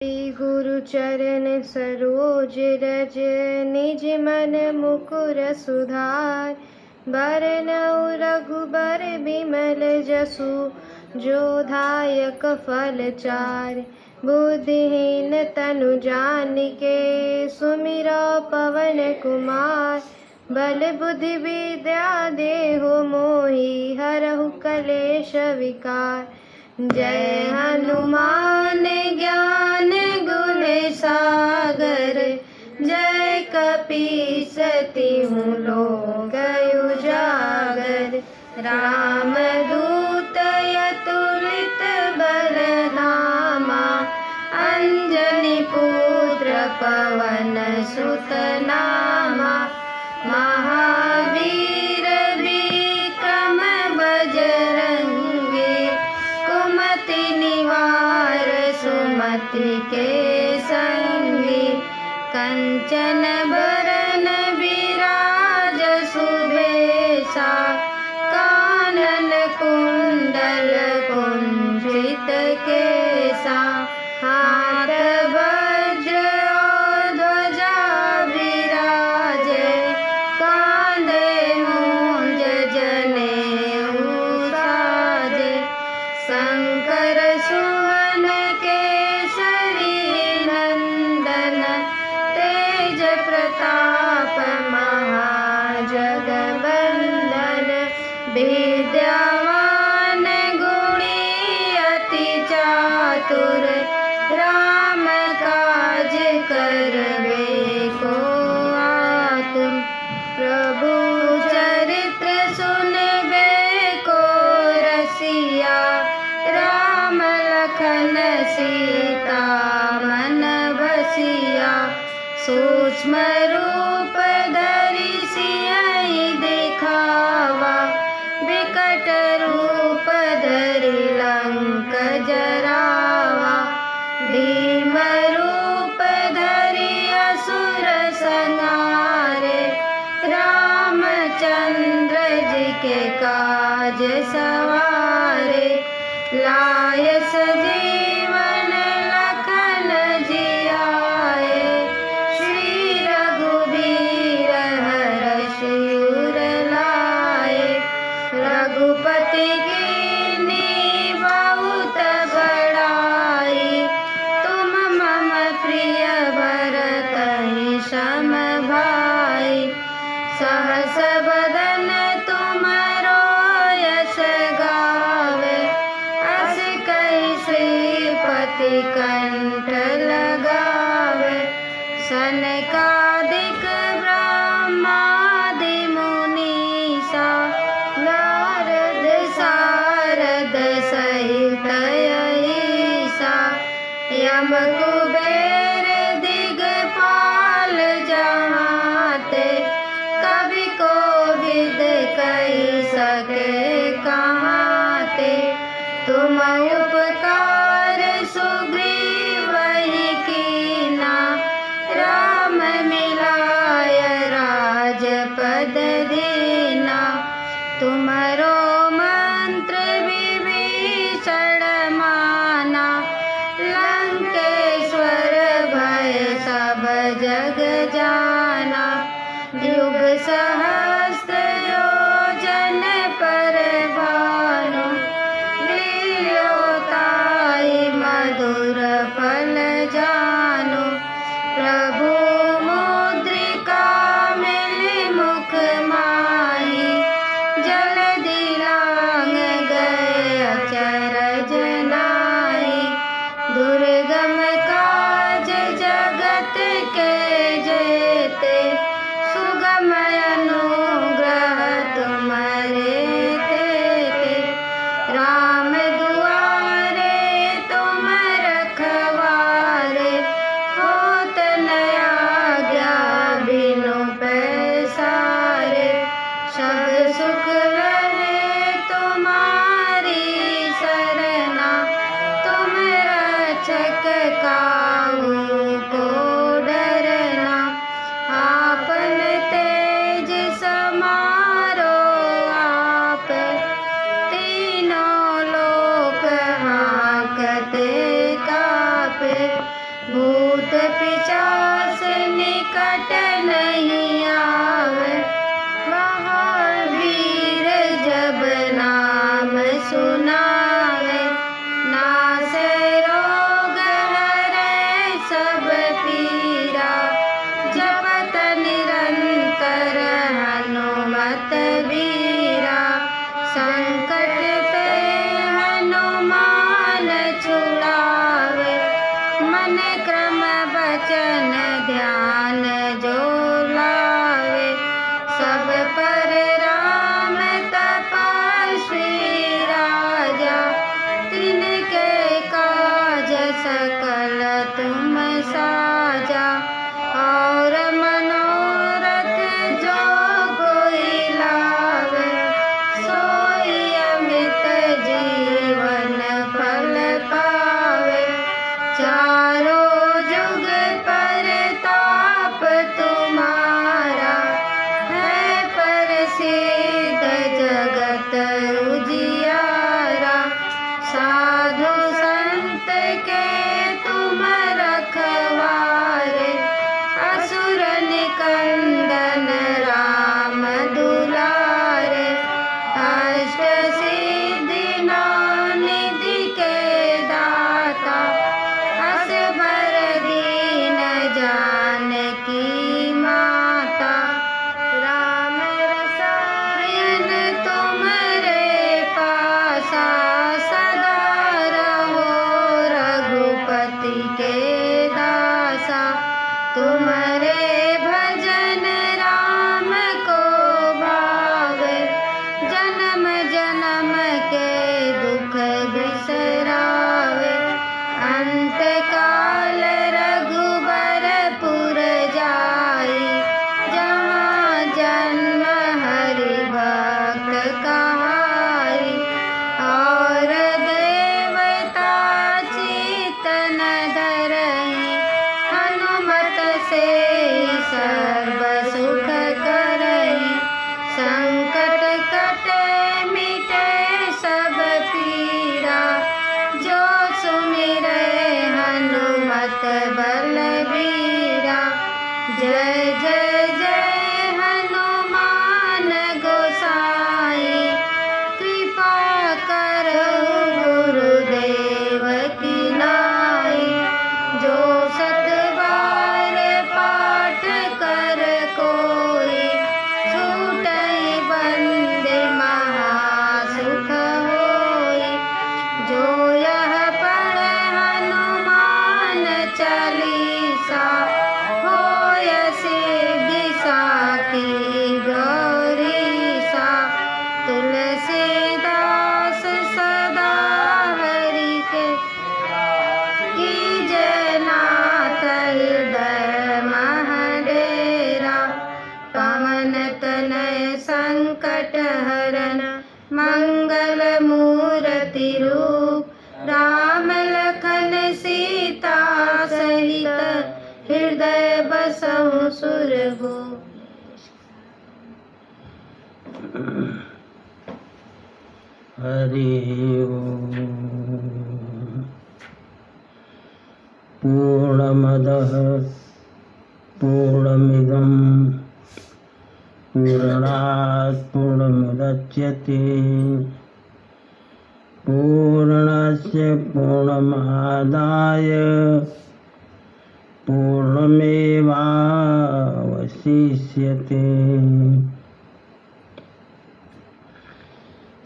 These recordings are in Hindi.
श्री गुरु चरण सरोज रज निज मन मुकुर सुधार। बरनउँ रघुबर बिमल जसु जो दायक फल चार। बुद्धिहीन तनु जानिके सुमिरौ पवन कुमार। बल बुद्धि विद्या देहु मोहि हरहु कलेश विकार। जय हनुमान ज्ञान गुण सागर। जय कपीस तिहुँ लोक उजागर। रामदूत अतुलित बल धामा। अंजनी पुत्र पवन सुत नामा। महावीर विक्रम बजरंगी। कुमति निवार सुमति के संगी। कंचन बरन बिराज सुबेसा। कानन कुंडल कुंचित केसा। हाथ वज्र और ध्वजा विराजे। कांधे मूंज जनेऊ साजे। शंकर सुवन केसरी नंदन। तेज प्रताप महाजगवंदन। विद्यावान गुणी अति चातुर। राम काज करबे को आतुर। प्रभु चरित्र सुनबे को रसिया। राम लखन सीता मन बसिया। सूक्ष्म रूप धरि सियहि दिखावा। विकट रूप धरि लंक जरावा। भीम रूप धरि असुर संहारे। रामचंद्र जी के काज सवारे। लाय सजीवन लखन जियाए। श्री रघुबीर हरषि उर लाए। रघुपति कीन्ही बहुत बड़ाई। तुम मम प्रिय भरतहि सम भाई। सहस बदन तुमरो यश गावे। अस कहि श्रीपति कंठ लगावे। सनकादिक ब्रह्मादि मुनीसा। नारद सारद सहित अहिसा। यम कुबेर दिगपाल जहाते। कवि कोविद कहि सके कहाते। तुम उपकार सुग्रीवहि कीना। राम मिलाय राजपद दीना। तुम्हरो मंत्र विभीषण माना। लंकेश्वर भय सब जग जाना। युग सहस्त्र योजन पर भानु। लील्योताहि मधुर फल जानु। प्रभु मुद्रिका मिलि मुख माहि। जलधि लांघ गए अचरज नाहि। दुर्गम काज जगत के जेते। सुगम अनुग्रह तुम्हारे तेते। राम दुआरे तुम रखवारे। होत न संकट नहीं आवे। महावीर जब नाम सुनावे, नासे रोग हरे सब पीरा। जपत निरंतर हनुमत वीरा, संकट ते हनुमान छुड़ावे। मन क्रम वचन ध्यान जो लावे, सब पर राम तपस्वी राजा। तिनके काज सकल तुम साजा, और मनोरथ जो कोई लावे। सोई अमित जीवन फल पावे, चारों जुग परताप तुम्हारा। है प्रसिद्ध जगत उजियारा, साधु संत के तुम रखवारे। असुर निकंदन राम दुलारे, अष्ट सिद्धि नौ निधि के दाता। असबर दीन जानकी माता, राम रसायन तुम्हारे पासा। सदा रहो रघुपति के दासा, तुम्हारे भजन राम को भावे। जन्म जन्म के दुख बिसरावे, अंत काल रघुबरपुर जाई। जहाँ जन्म हरि भक्त कहाई, और देवता चितन धरई। हनुमत से सर्व सुख करई, संकट कटे मिटे सब पीरा। जो सुमिरै हनुमत बलबीरा, जय जय जय हनुमान गोसाई। कृपा करो गुरुदेव की नाई, जो सत बार पाठ कर कोई। छूटई बंदे महासुख होई, जो यह पढ़े हनुमान चालीसा। होय सिद्धि साखी गौरीसा, तुलसीदास सदा हरि के। कीजय नाथ हृदय महडेरा, पवन तनय संकट हरन। मंगल मूर्ति रूप, राम लखन सीता सहित। हृदय बसहु सुरभूप। हरि ओम। पूर्णमदः पूर्णमिदं पूर्णात् पूर्णमुदच्यते। पूर्णस्य पूर्णमादाय पूर्णमेवावशिष्यते।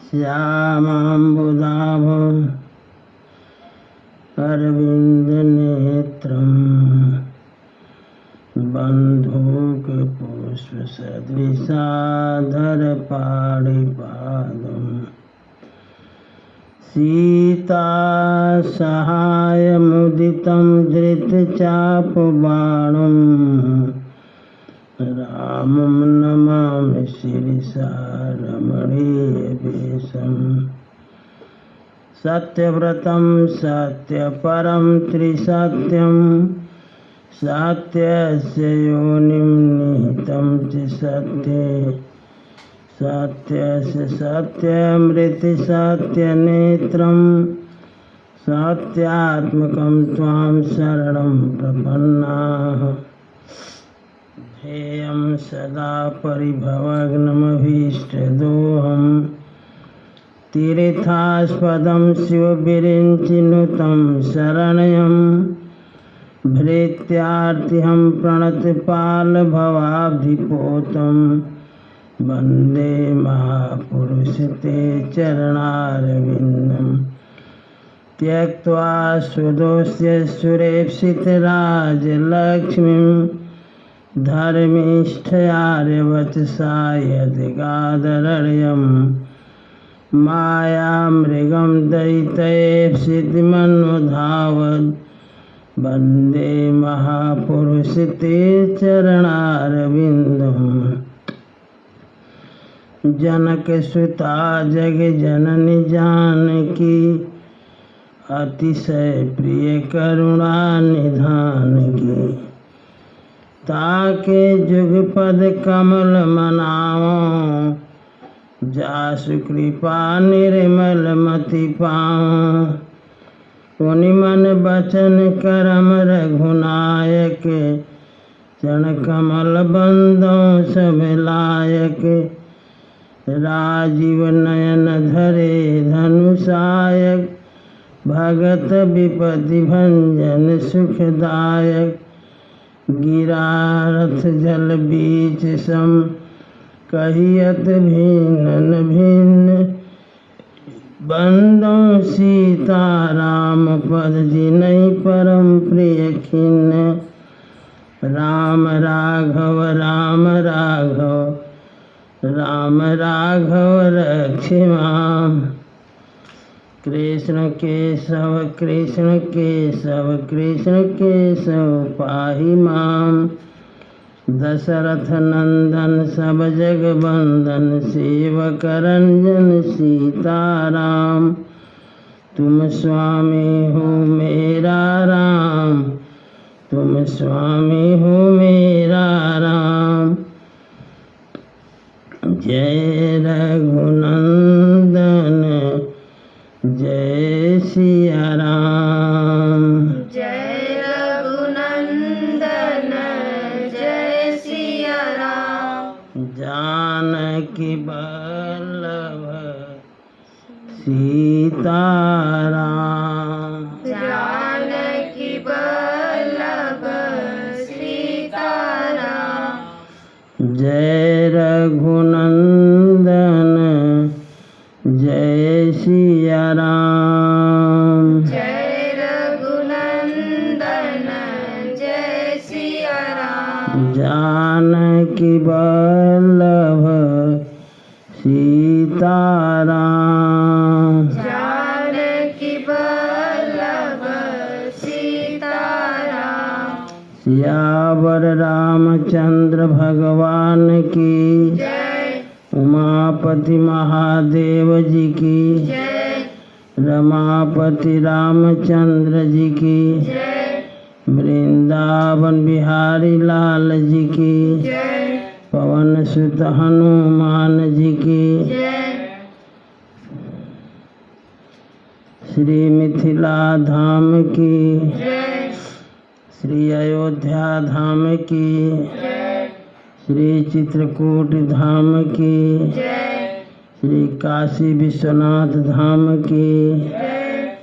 श्यामाम्बुदाभं अरविन्दनेत्रं, बन्धूकपुष्पसदृशाधरपाणिपादं। सीतासहायमुदितं धृतचापबाणं, रामं नमामि शिरसा रमणीयवेषम्। सत्यव्रतं सत्यपरं त्रिसत्यं, सत्यस्य योनिं निहितं च सत्ये। सत्यस्य सत्यमृतसत्यनेत्रं, सत्यात्मकं त्वां शरणं प्रपन्नाः। ध्येयं सदा परिभवग्नमभीष्टदोहम् तीर्थास्पदं शिवविरिञ्चिनुतं शरणयं भृत्यार्तिहं प्रणतपालभवाब्धिपोतं वन्दे महापुरुष ते चरणारविन्दं त्यक्त्वा स्वदोष्य सुरेप्सितराजलक्ष्मीं धर्मिष्ठयार्यवचसा यदिगादरण्यम् मायामृगं दयितैप्सितमनुधावद् वन्दे महापुरुष ते चरणारविन्दम् जनकसुता जगजननी जानकी अतिशय प्रिय करुणा निधान की ताके जुगपद कमल मनाओ जासु कृपा निर्मल मति पाऊं पुनि मन बचन करम रघुनायक चरण कमल बंदों सब लायक राजीव नयन धरे धनुषायक भगत विपति भंजन सुखदायक गिरारथ जल बीच सम कहियत भिन्न भिन्न बंदों सीताराम पद जिनहि परम प्रिय खिन्न राम राघव राम राघव राम राघव रक्षिमां कृष्ण केशव कृष्ण केशव कृष्ण केशव पाहि मां दशरथ नंदन सब जग बंदन सेवक रंजन सीताराम तुम स्वामी हो मेरा राम तुम स्वामी हो मेरा राम जय रघुनंदन जय सिया राम जय रघुनंदन जय सिया राम जानकी बल्लभ सीताराम जानकी बल्लभ सीताराम जय रघुनंदन जय सिया राम जय रघुनंदन जय सिया राम जानकी बल्लभ सीताराम जानकी बल्लभ सीताराम सियावर रामचंद्र भगवान की जय उमापति महादेव जी की जय रमापति रामचंद्र जी की जय वृंदावन बिहारी लाल जी की जय पवन सुत हनुमान जी की जय श्री मिथिला धाम की जय श्री अयोध्या धाम की जय श्री चित्रकूट धाम की जय श्री काशी विश्वनाथ धाम की जय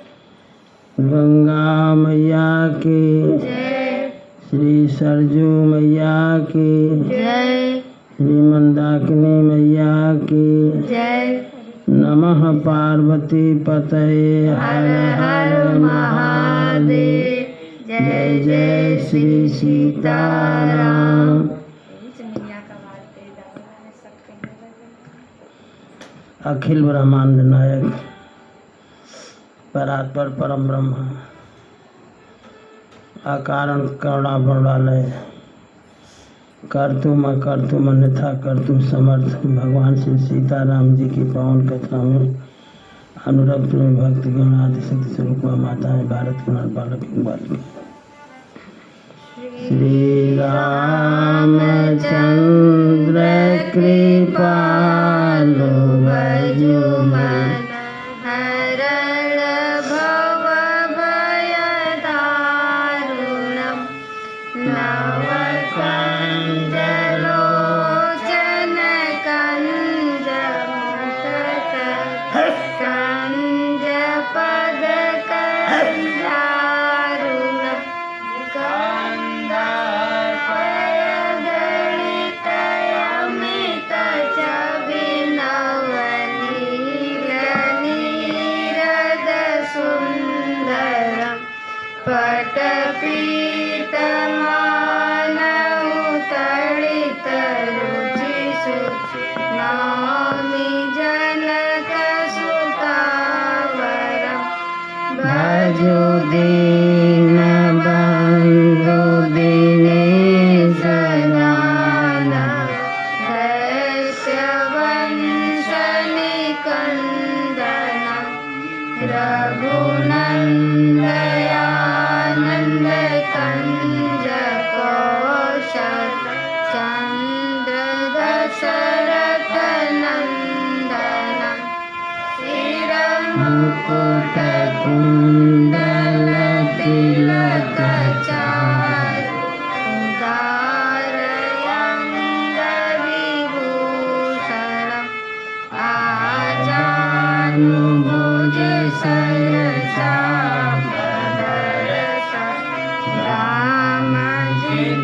गंगा मैया की जय श्री सरजू मैया की जय श्री मंदाकिनी मैया की जय नमः पार्वती पतये हर हर महादेव जय जय श्री सीताराम अखिल ब्रह्मांड नायक परात्पर परम ब्रह्म अकारण करुणा बड़ालय कर्तुम अकर्तुम अन्यथा कर्तुम समर्थ भगवान श्री सीताराम जी की पावन कथा में अनुरक्त में भक्त गण आदि शक्ति स्वरूप माता है भारत के नर बालक बालिका श्री रामचंद्र कृपालु भजु मन हरण भव भय दारुणम् नव कंज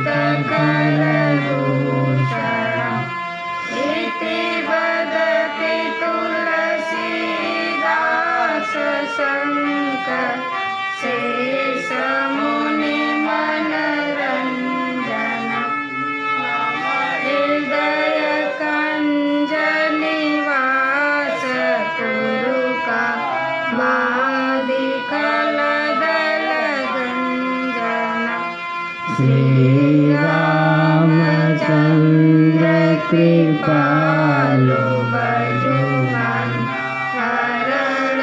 खरदूषणम् इति वदति तुलसीदास शङ्कर शेषमुनिमनरञ्जनम् हृदयकञ्जनिवास कुरुका मादिकलदलगञ्जनम् श्रीरामचन्द्र कृपालु भजुमन् हरण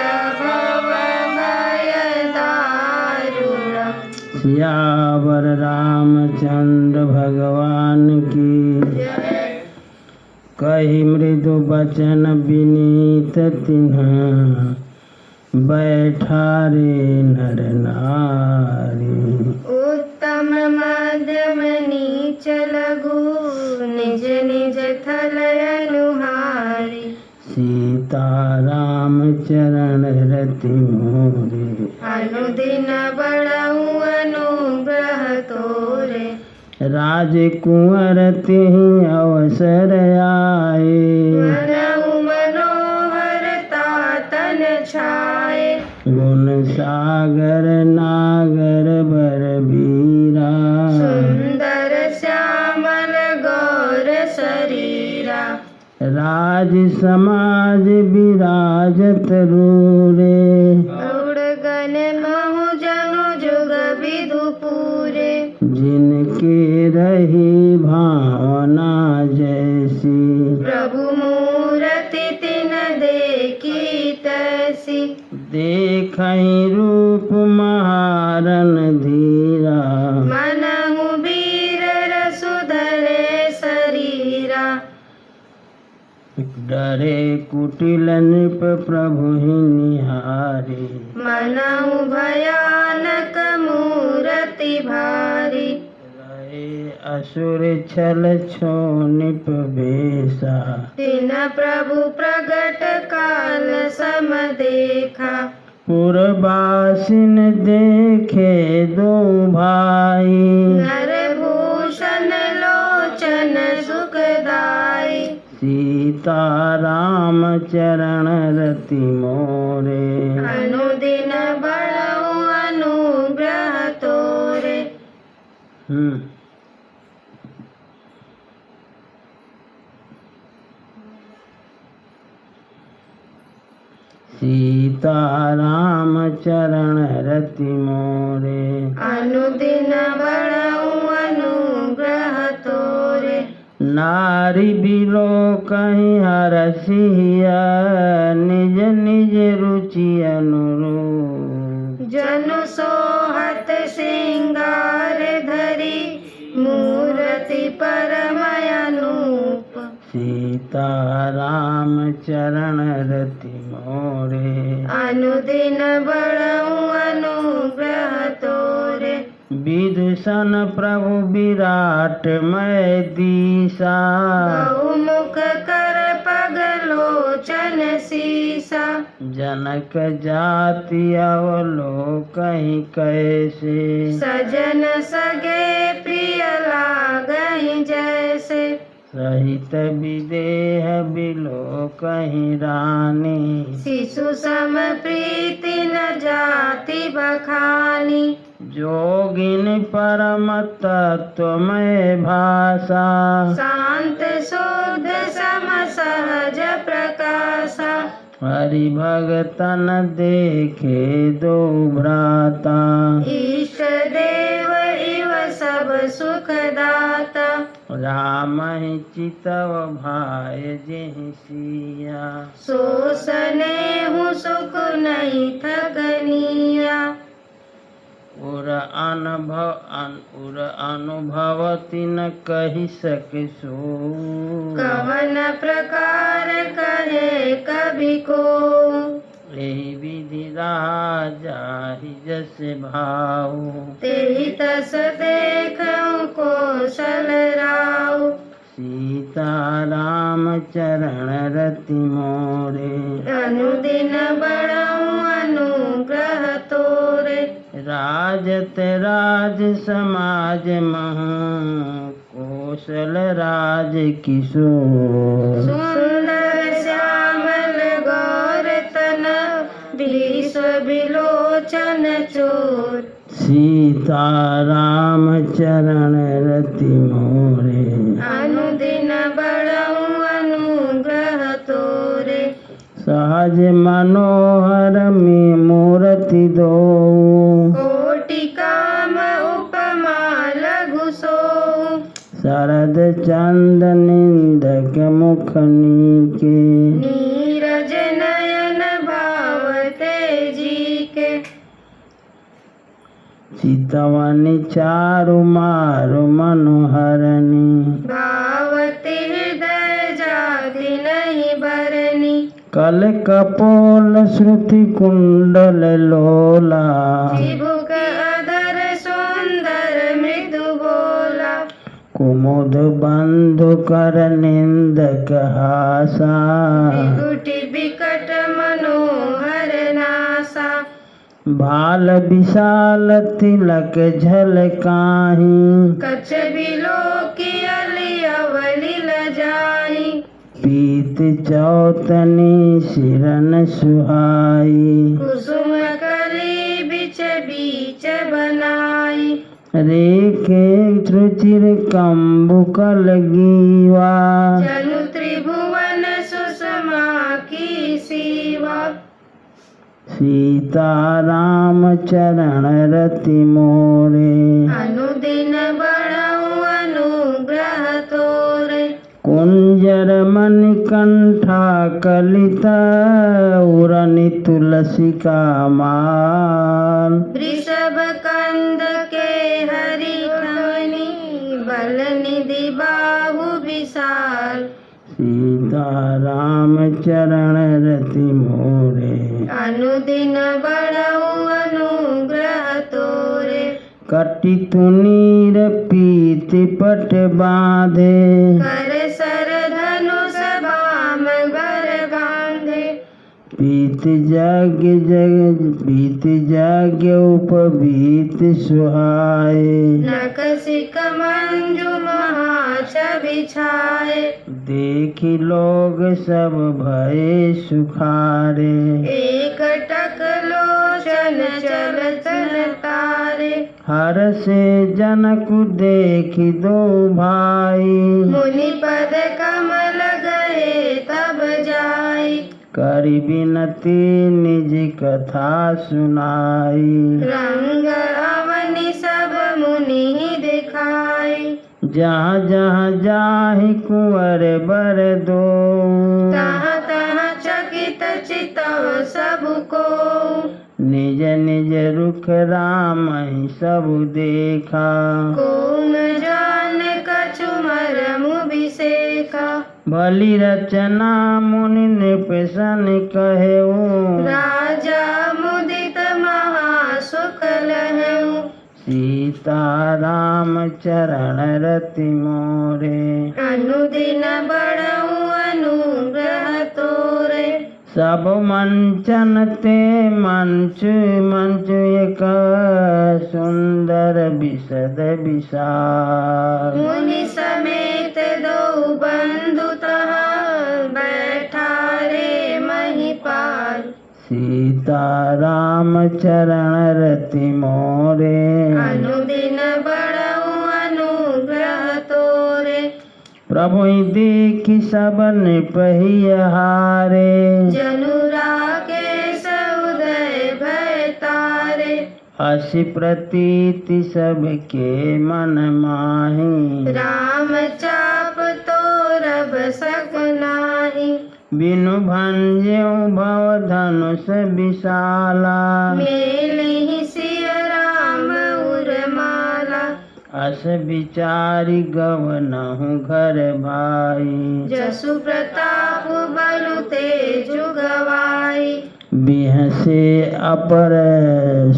भवभयदारुणम् सियावर रामचंद्र भगवान की कही मृदु बचन विनीत तिन्ह बैठा रे नर नारी। उत्तम मध्यम नीच लघु निज निज थल अनुहारी सीताराम चरण रति मोरे अनुदिन बढ़ऊ अनुग्रह तोरे राजकुंवर तिहि अवसर आए मनऊ मनोहर तातन छाए गुण सागर नागर बर बीरा सुंदर श्यामल गौर शरीरा राज समाज विराजत रूरे गण महु जनु जुग विदु पूरे जिनके रही भावना जैसी प्रभु मूरति तिन देखी तैसी देखहि रूप महारन धीरा मनहु वीर रसु धरे शरीरा डरे कुटिल नृप प्रभु ही निहारे मनहु भयानक मूरति भारी रहे असुर छल छो निप बेसा तिन प्रभु प्रगट काल सम देखा पुरबासिन देखे दो भाई नर भूषण लोचन सुखदाई सीताराम चरण रति मोरे अनुदिन बढ़ऊ अनुग्रह तोरे सीताराम चरण रति मोरे अनुदिन बढ़ऊ अनुग्रह तोरे नारी बिलो कहीं हरसिया निज निज रुचि अनुरूप जनु सोहत सिंगार धरी मूर्ति परमय अनूप सीताराम चरण रति मोरे अनुदिन बढ़ऊ अनुग्रह तोरे विदूषण प्रभु विराट मय दिशा बहुमुख कर पगलोचन सीसा जनक जाति अवलोकहि कैसे सजन सगे प्रिय लागहि जैसे सहित विदेह बिलोकहि रानी शिशु सम प्रीति न जाति बखानी जोगिन परम तत्वमय भाषा शांत शुद्ध सम सहज प्रकाशा हरि भगतन देखे दो भ्राता इष्ट देव इव सब सुखदाता राम ही चितव भाय जेहि सिया सो स्नेहु सुख नहीं थकनिया उर अनुभव तिन कहि सके सो कवन प्रकार कहे कभी को एहि विधि राजा ही जस भाव तेहि तस देखऊं कौशल राव सीताराम चरण रति मोरे अनुदिन बढ़ऊं अनुग्रह तोरे राज राजत राज समाज महु कौशल राज किशोर सुंदर श्यामल गौर तन विश्व विलोचन चोर सीता राम चरण रति मोरे अनुदिन बढ़ऊ अनुग्रह तोरे सहज मनोहर में मूर्ति दो कोटि काम उपमा लघु सो शरद चंद निंदक मुख नीके नीरज नयन भावते जी के चितवनि चारु मारु मनोहरणी भावती हृदय जाति नहीं बरनी कल कपोल श्रुति कुंडल लोला चिबुक अधर सुंदर मृदु बोला कुमुद बंधु कर निंदक हासा विकुटि विकट मनोहर नासा भाल विशाल तिलक झलकाहि कछ बिलो की अली अवली लजाई पीत चौतनी शिरन सुहाई कुसुम कली बिच बीच बनाई रेखे रुचिर कंबुकल गीवा जनु त्रिभुवन सुषमा की सीवा सीता राम चरण रति मोरे अनुदिन बढ़ऊ अनुग्रह तोरे कुंजर मणिकंठा कलित उरनि तुलसी का माल वृषभ कंद के हरि ठानी बल निधि बाहु विशाल सीता राम चरण रति मोरे अनुदिन बढ़ऊ अनुग्रह तोरे कटि तुनीर पीति पट बांधे कर सर धनुष बाम घर बांधे पीत जग उपवीत सुहाए नकसिक मंजु महाछ बिछाए देखी लोग सब भये सुखारे एक टक लोचन चल चल तारे हर से जनक देखी दो भाई मुनि पद कमल गए तब जाई करि बिनती निज कथा सुनाई रंग अवनि सब मुनि दिखाई जहाँ जहाँ जाहि कुंवर बर दो तहाँ तहाँ चकित चितव सबको निज निज रुख राम ही सब देखा कौन जान कछु मरमु बिसेखा भली रचना मुनि नृपसन कहेऊ राजा मुदित महासुख लहऊ सीता राम चरण रति मोरे अनुदिन बढ़ऊ अनुग्रह तोरे सब मंचन ते मंच मंच एक सुंदर विशद विशाल मुनि समेत दो बंधु तहाँ बैठा रे महिपाल सीता राम चरण रति मोरे अनुदिन बढ़ऊ अनुग्रह तोरे प्रभु देखी सब निपहिहारे जनु राकेश उदय भय तारे असी प्रतीति सबके मन माही राम चाप तोरब सक नाही बिनु भंज्यो भव धनुष विशाला मेलि सिय राम उरमाला अस विचारी गवनहु घर भाई जसु प्रताप बलु तेजु गवाई बिहसे अपर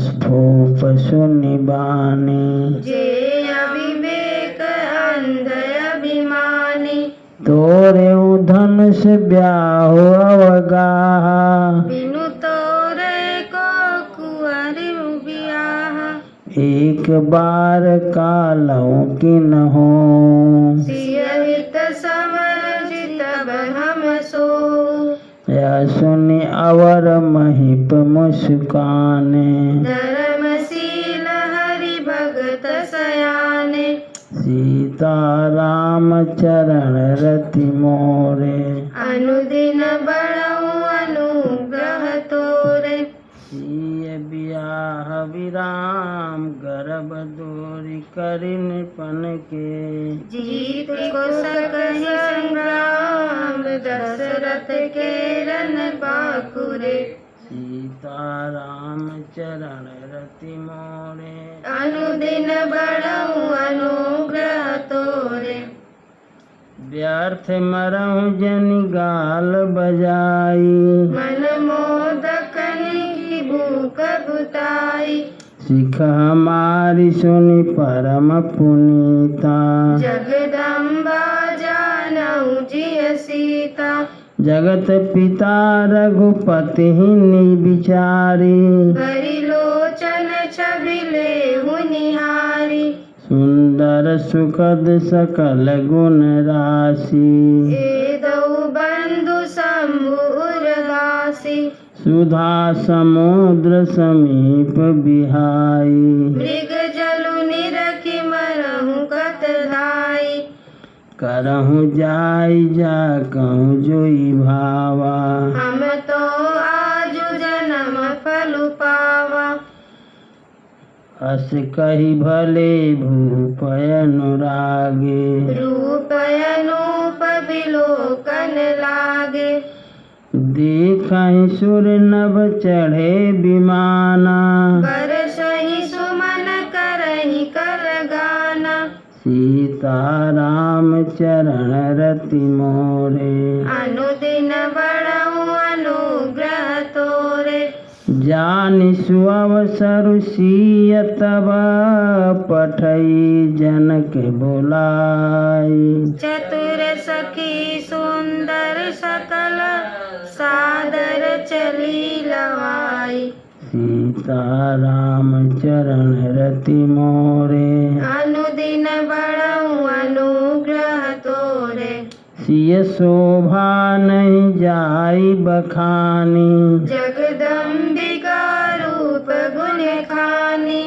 स्फोप सुनि बानी जे अविवेक अंध अभिमानी तोरे धनुष ब्याहो अवगाहा बिनु तोरे को कुंवर बियाह एक बार कालौ कि न हो। सियहित समर जितब हम सो। यह सुनि अवर महिप मुस्काने। धर्मशील हरि भगत सयाने। सीताराम चरण रति मोरे। अनुदिन बढ़ऊ अनुग्रह तोरे। सिय बियाह विराम गर्भ दोरी करि निपन के। जीत को सकहि संग्राम दशरथ के रन बाकुरे। सीताराम चरण रति मोरे। अनुदिन बढ़ऊ अनुग्रह तोरे। व्यर्थ मरहु जनि गाल बजाई। मन मोदकनि की भूख बुताई। सिख हमारी सुनि परम पुनीता। जगदम्बा जानऊ जिय सीता। जगत पिता रघुपति विचारी। भरी लोचन छवि लेहु निहारी। सुंदर सुखद सकल गुण राशि। एदऊ बंधु शंभु उर्वासी। सुधा समुद्र समीप बिहाई। मृग जलु निरखि मरहु कत धाई। करहु जाई जा कहूँ जोई भावा। हम तो आजु जन्म फलु पावा। अस कही भले भूप अनुरागे। रूप अनूप विलोकन लागे। देखहि सुर नभ चढ़े विमाना। बरसहि सुमन करहि कर गाना। सीताराम चरण रति मोरे। अनुदिन बढ़ऊ अनुग्रह तोरे। जानि सुअवसरु सिय तब पठई जनक बोलाई। चतुर सखी सुंदर सकल सादर चली लवाई। सीताराम चरण रति मोरे। अनुदिन बढ़ऊ अनुग्रह तोरे। सिय शोभा नहीं जाई बखानी। जगदम्बिका रूप गुण खानी।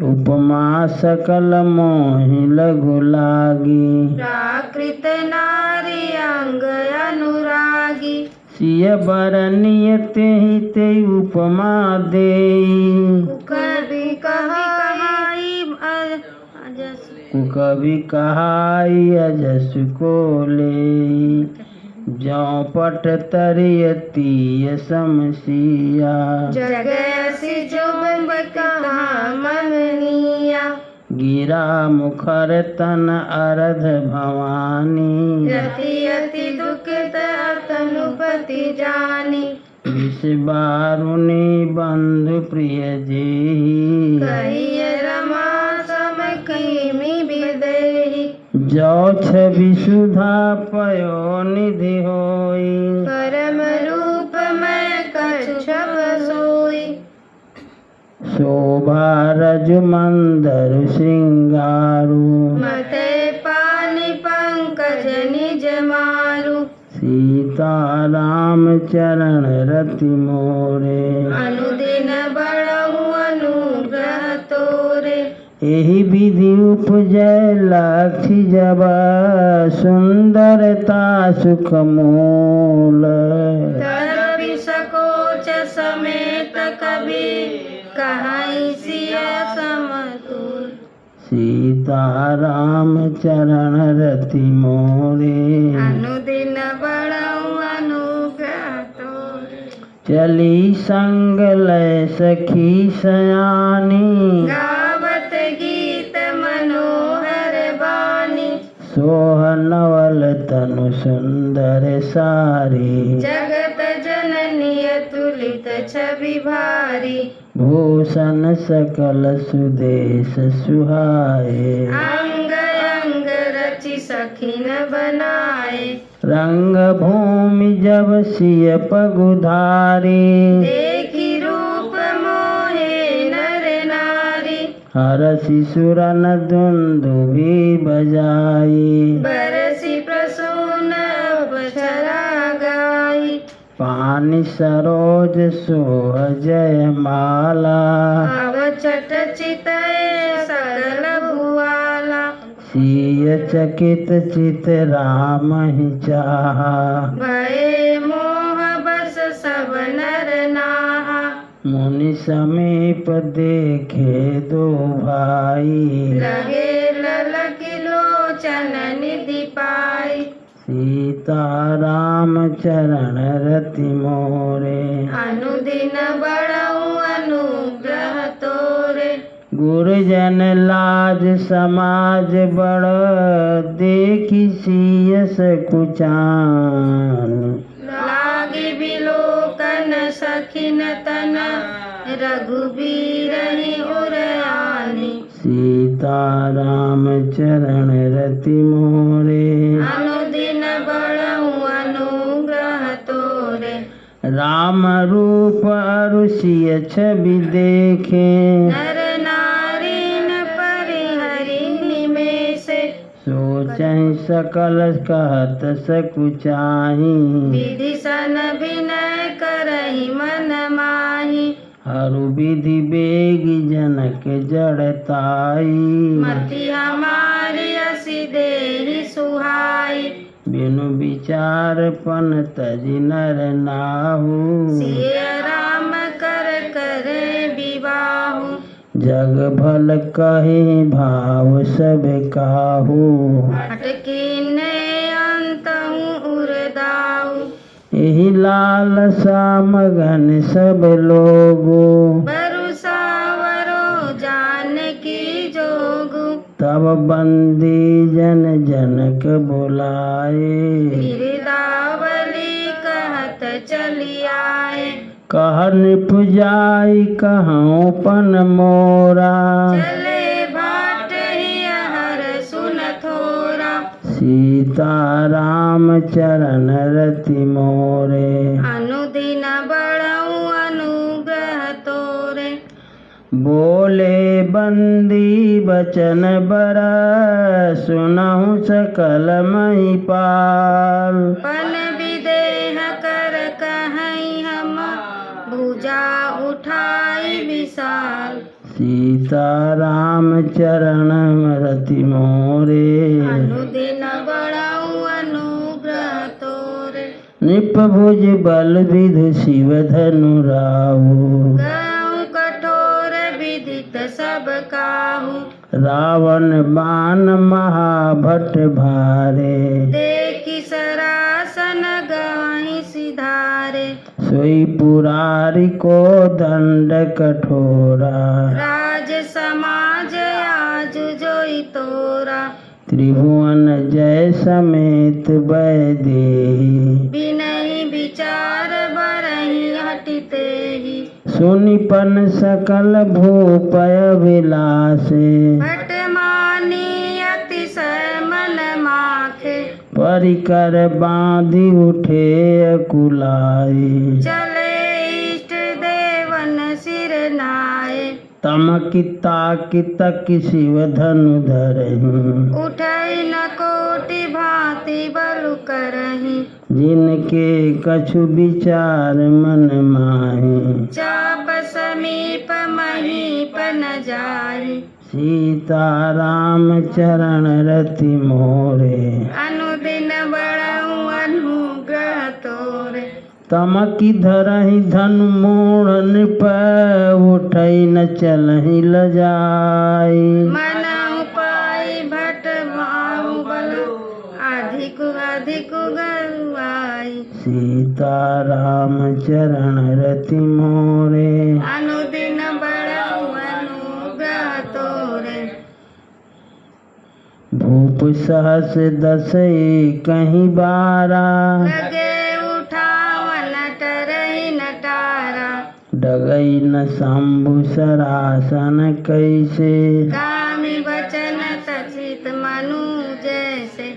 उपमा सकल मोहि लघु लागी। प्राकृत नारी अंग अनुरागी। सिय बरनिय तेहि तेहि उपमा देई। कवि कहाई कवि कहाई अजस को ले। जौ पट तरिय तीय समसिया। जगयसि जुम्ब कहाँ मननिया। गिरा मुखर तन अरध भवानी। रति अति दुखित तनुपति जानी। विष बारुनि बंधु प्रिय जेहि। कहिय रमा सम किमि विदेहि। जौ छवि सुधा पयो निधि होई। परम रूप मैं कच्छप सोई। शोभा रजु मंदर श्रृंगारु। मते पानी पंकज निज मारु। सीताराम चरण रति मोरे। अनुदिन बढ़ऊ अनुग्रह तोरे। एहि विधि उपजय लक्ष्य जब सुंदरता सुख मूल। तदपि सकोच समेत कवि कहाई सिय समतुल। सीताराम चरण रति मोरे। अनुदिन बढ़ऊ अनुग्रह तोरे। चली संग लय सखी सयानी। गावत गीत मनोहर बानी। सोह नवल तनु सुंदर सारी। जगत जननी अतुलित छवि भारी। भूषण सकल सुदेश सुहाए। अंग अंग रचि सखिन बनाए। रंग भूमि जब सिय पगुधारी। देखि रूप मोहे नर नारी। हरसि सुरन दुन्दुभि बजाई बरसी प्रसून बछरा गाई पानि सरोज सोह जयमाला अवचट चितय सकल भुआला सिय चकित चित राम ही चाहा भये मोह बस सब नर नाहा मुनि समीप देखे दो भाई लगे ललक लोचन निधि पाई सीता राम चरण रति मोरे अनुदिन बड़ऊ अनुग्रह तोरे गुरुजन लाज समाज बड़ देखी सियस कुचान लागी बिलोकन सखिन तन रघुबीर उरयानी सीता राम चरण रति मोरे अनुदिन बड़ऊ अनुग्रह तोरे राम रूप अरुषिय छवि देखे नर नारीन परिहरि निमेषे सोचहि सकल कहत सकुचाही विधि सन विनय करहि मन माहि हरु विधि बेगी जनक जड़ताई मति हमारी असी देहि सुहाई बिनु विचार पन तजि नर नाहु सिय राम कर करे विवाहु जग भल कहे भाव सब काहू अटकीने अंतहु उरदाऊ एहि लालसा मगन सब लोगो बरुसावरो जानकी जोगु तब बंदी जन जनक बुलाए गिरदावली कहत चली आए कह निपुजाई कहूँ पन मोरा चले भाट ही हर सुन थोरा सीता राम चरण रति मोरे अनुदिन बड़ऊ अनुग्रह तोरे बोले बंदी बचन बर सुनहु सकल महिपाल पन विदेह कर कहीं हम भुजा उठाई विशाल सीता राम चरण रति मोरे अनुदिन बड़ऊ अनुग्रह तोरे निपभुज बल विधु शिव धनु राहु गऊ कठोर विदित सब काहू रावण बाण महाभट भारे देखी सरासन गवाही सिधारे सोई पुरारी को दंड कठोरा राज समाज आज जोई तोरा त्रिभुवन जय समेत वैदेही बिनहि विचार बरहि हटिते ही सुनिपन सकल भूपय विलासे भट मानी अतिशय मन माखे परिकर बांधि उठे अकुलाई चले इष्ट देवन सिर नाये तमकिता कितक शिव धनु धरहि उठई न कोटि भांति बलु करहि जिनके कछु विचार मन माहि चाप समीप महीप न जाहि सीता राम चरण रति मोरे अनुदिन बड़ऊ अनुग्रह तोरे तमकि धरहि धनु मोड़ नृप उठई न चलहि लजाई मन उपाय भट बाहुबल अधिक अधिक गरुआई सीता राम चरण रति मोरे अनुदिन बड़ऊ अनुग्रह तोरे भूप सहस दस कहीं बारा लगे उठावन टरहि नटारा डगई न शंभु सरासन कैसे कामी बचन तचित मनु जैसे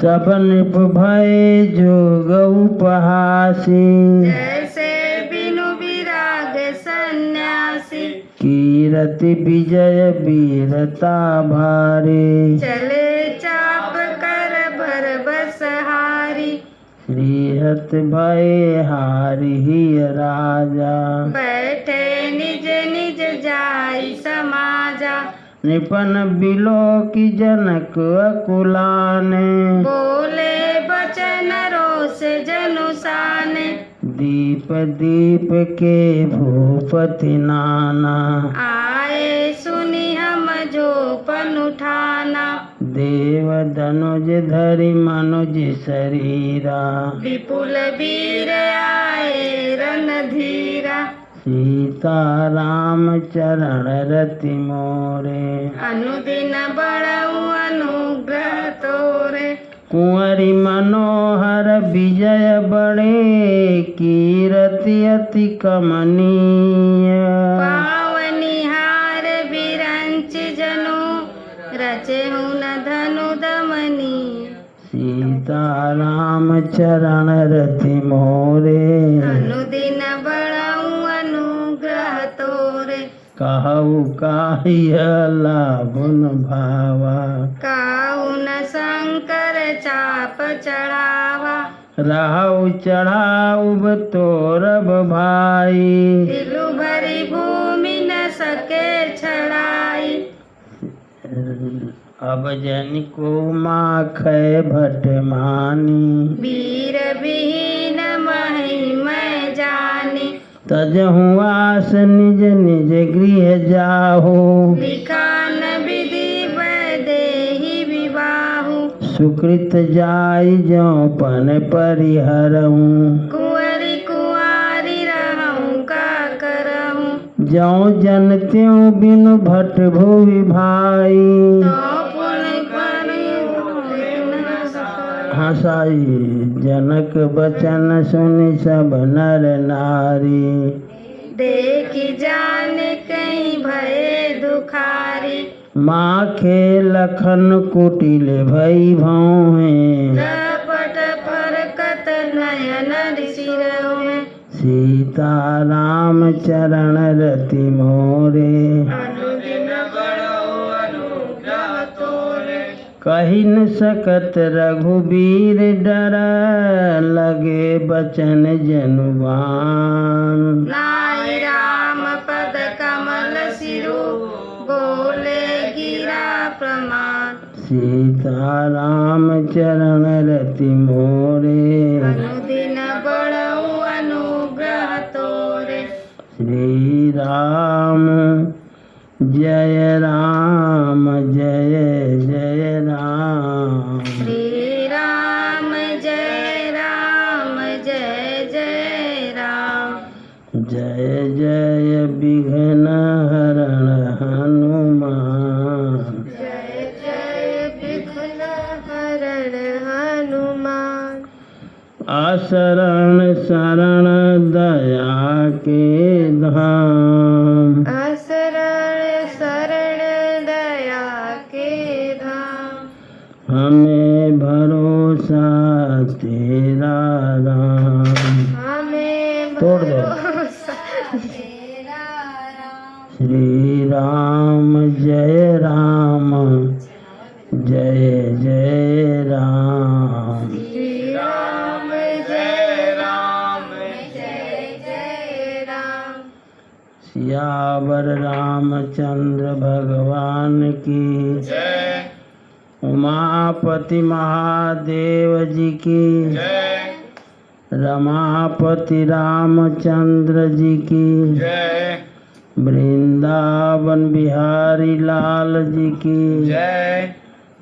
सब नृप भय जोग उपहासी जैसे बिनु विराग सन्यासी कीर वीरति विजय वीरता भारी चले चाप कर भर बस हारी श्रीहत भय हारी हिय राजा बैठे निज निज जाई समाजा निपन बिलो की जनक अकुलाने बोले बचन रोष जनुसाने दीप दीप के भूपति नाना आए सुनी हम जो पन उठाना देव धनुज धरि मनुज शरीरा विपुल वीर आए रणधीरा सीता राम चरण रति मोरे अनुदिन बड़ऊ अनुग्रह तोरे कुंवरी मनोहर विजय बड़े कीरति अति कमनीय पावनिहार विरंच जनु रचे न धनु दमनी सीता राम चरण रति मोरे अनुदिन बड़ऊ अनुग्रह तोरे कहु काहिय लाभुन भावा काहु न शंकर चाप चढ़ावा रहु चढ़ाउब तोरब भाई दिलु भरी भूमि न सके छड़ाई अब जन को माखै भट मानी वीर विहीन महिमय जानी तजहु आस निज निज गृह जाहो विखान विधि वैदेही विवाहु सुकृत जाय जो पन परिहरहूँ कुंवरी कुंवारी रहूं का करहूं जो जन त्यों बिनु भट भुवि भाई तो पुन न सफल हसाई जनक बचन सुनि सब नर नारी देखी जाने कहीं भये दुखारी माखे लखन कुटिल भई भौहें लपट फरकत नयन सिरहु में सीता राम चरण रति मोरे अनुदिन बड़ऊ अनुग्रह तोरे कही न सकत रघुबीर डर लगे बचन जनुबान नाई राम पद कमल सिरु बोले गिरा प्रमाण सीता राम चरण रति मोरे अनुदिन बड़ऊ अनुग्रह तोरे श्री राम जय राम जय जय राम श्री राम जय राम जय जय राम जय जय विघ्न हरण हनुमान जय जय विघ्न हरण हनुमान असरण शरण दया के धाम असरण शरण दया के धाम हमें भरोसा तेरा राम हमें तोड़ दो। भरोसा तेरा राम श्री राम जय राम जय जय राम श्री राम जय राम जय जय राम सियावर रामचंद्र भगवान की जय उमापति महादेव जी की जय रमापति रामचंद्र जी की जय वृंदावन बिहारी लाल जी की जय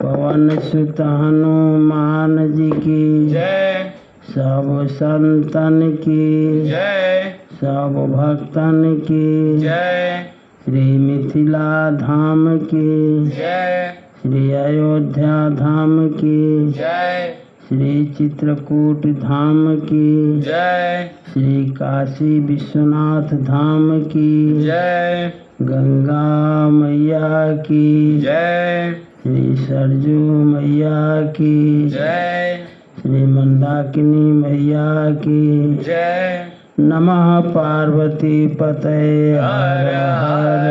पवन सुत हनुमान जी की जय सब संतन की जय सब भक्तन की जय श्री मिथिला धाम की जय श्री अयोध्या धाम की जय श्री चित्रकूट धाम की जय श्री काशी विश्वनाथ धाम की जय गंगा मैया की जय श्री सरजू मैया की जय श्री मंदाकिनी मैया की जय नमः पार्वती पतये हर हर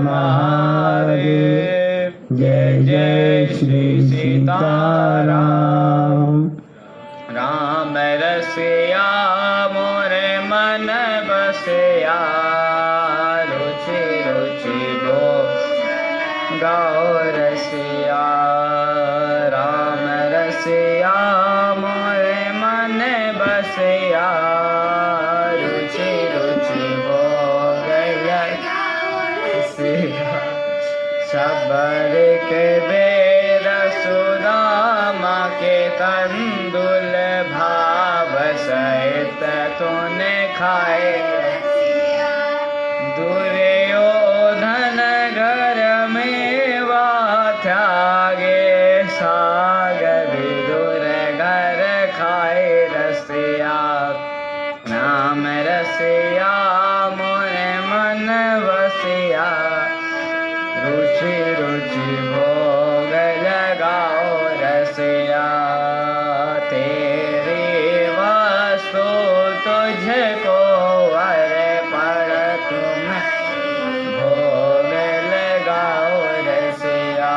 महादेव। जय जय श्री सीताराम। राम रसिया मोरे मन बसिया, रुचि रुचि गो गाओ रसिया। राम रसिया मोरे मन बसिया, रुचि रुचि गो गया रसिया। शबर के बेर सुदामा के कंदुल, भाव सहित तूने खाए। दुर्योधन घर में त्यागे, सागर विदुर घर खाए रसिया। नाम रसिया मोरे मन बसिया, रुचि रुचि भोग लगाओ रसिया। तेरी वस्तु तुझको अर्पण, तुम भोग लगाओ रसिया।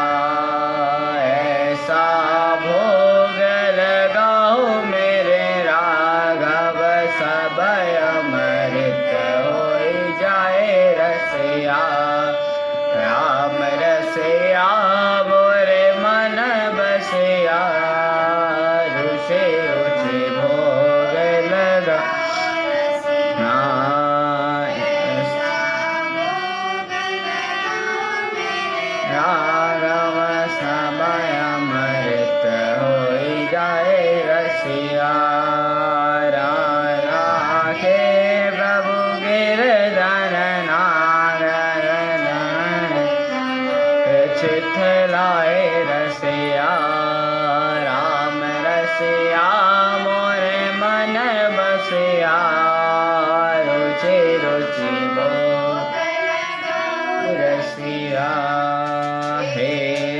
ऐसा भोग लगाओ मेरे राघव, सब अमृत हो जाए रसिया। राम रसिया मोरे मन बसिया, रुचि रुचि भोग लगा। राघव सब अमृत हो जाए रसिया। राखे प्रभु गिरधर नागर, चित लाए रसिया। राम रसिया मोरे मन बसिया, रुचि रुचि भोग रसिया। हे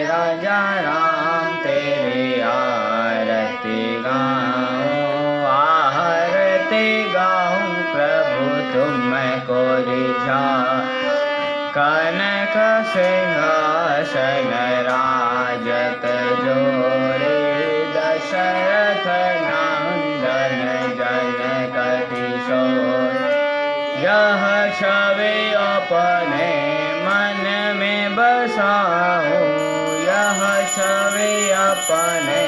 राजा राम तेरी आरती गाऊं, आरती गाऊं प्रभु तुमको रिझा। कनक सिंहासन राजत जोरे, दशरथ नंदन जनक किशोर। यह छवि अपने मन में बसाऊं, यह छवि अपने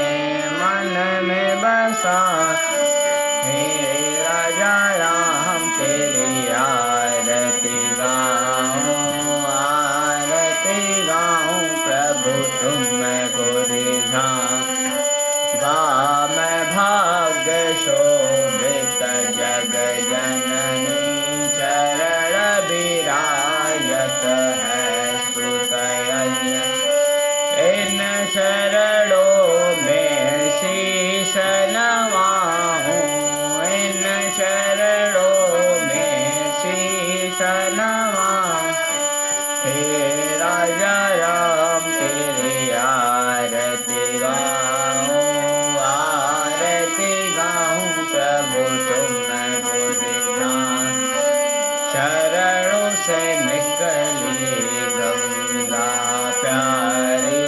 मन में बसाऊं। हे राजा राम तेरी आरती गाऊं, आरती गाऊं प्रभु तुमको रिझा। वाम भाग्य शोभित जग जननी, चरण विराजत है सुतयज्ञ। इन चरणों में शीश नवाऊं, इन चरणों में शीश नवाऊं। हे राजा राम तेरी आरती गाऊं, आरती गाऊं प्रभु तुमको रिझा। चरणों से निकली गंगा प्यारी,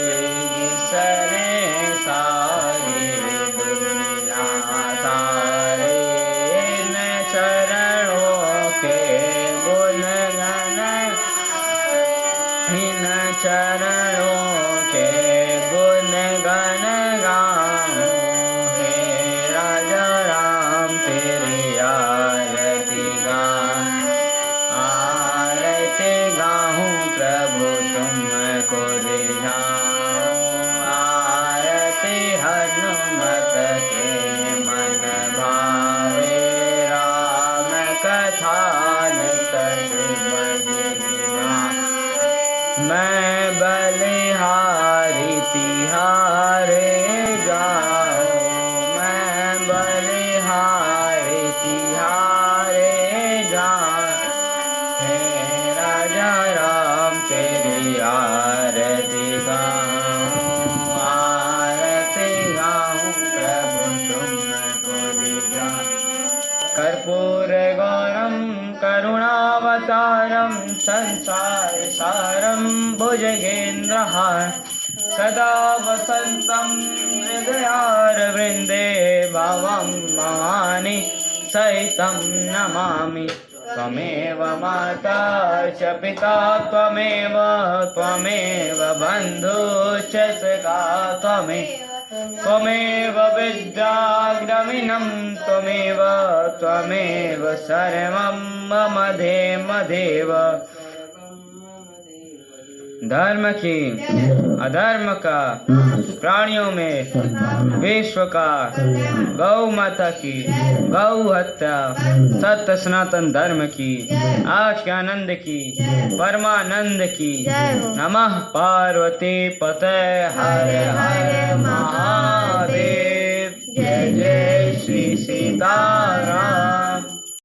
जिसने सारी दुनिया संसार सारं भुजगेन्द्रहार सदा वसन्तं हृदयारविन्दे भवं भवानी सहितं नमामि त्वमेव माता च पिता त्वमेव बन्धुश्च सखा त्वमेव विद्याग्रमिणं त्वमेव सर्वं मम देव धर्म की अधर्म का प्राणियों में विश्व का गौ माता की गौ हत्या सत्य सनातन धर्म की आज के आनंद की परमानंद की नमः पार्वती पते हर हर महादेव जय जय श्री सीता